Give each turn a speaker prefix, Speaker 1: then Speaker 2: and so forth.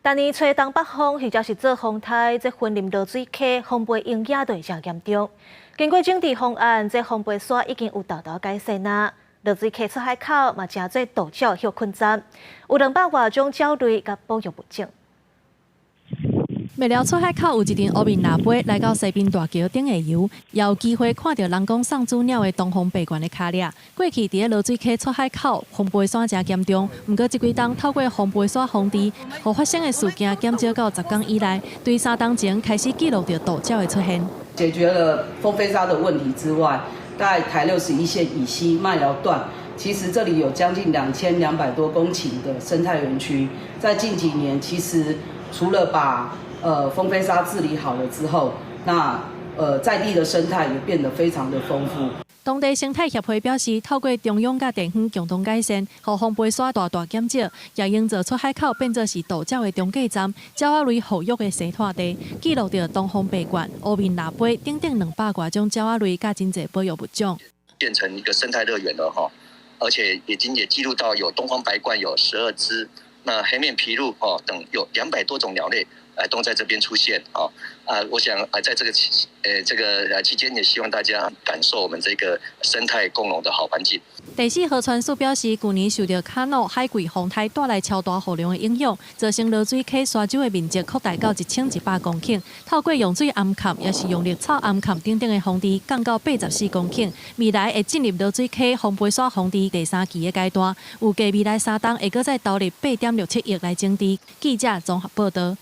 Speaker 1: 今年吹东北风或者是做风台，这森林落水溪风背影响就会真严重。经过整治方案，这风背山已经有大大改善啦。落水溪出海口嘛，真做渡礁休困站，有200多种鸟类甲保育物种。
Speaker 2: 未了出海口有一阵乌面腊杯来到西滨大桥顶下游，也有机会看到人工送子鸟的东风白鹳的脚链。过去伫落水溪出海口风背山真严重，不过这几冬透过风背山防治，互发生的事件减少到10天以内，对3冬前开始记录到渡礁的出现。
Speaker 3: 解决了风飞沙的问题之外，在台61线以西麦寮段，其实这里有将近2200多公顷的生态园区。在近几年，其实除了把风飞沙治理好了之后，那在地的生态也变得非常的丰富。
Speaker 2: 当地生态协会表示，透过中央甲地方共同改善，互风背山大大减少，也营造出海口变作是渡礁的中继站，鸟仔类保育的生态地，记录到东风白鹳、乌面腊杯等200多种鸟仔类甲真侪保育物种，
Speaker 4: 变成一个生态乐园了哈，而且也记录到有东方白鹳有12只。那黑面琵鹭等有200多种鸟类，都在这边出现我想在这个期间，也希望大家感受我们这个生态共荣的好环境。
Speaker 2: 第4号传输表示，去年受到卡诺海葵风台带来超大雨量的影响，造成落水溪沙洲的面积扩大到1100公顷。透过用水暗崁，也是用绿草暗崁等等的防治，降到84公顷。未来会进入落水溪风背山防治第3期的阶段，预计未来3冬会搁再投入8.67亿来整治。记者综合报道。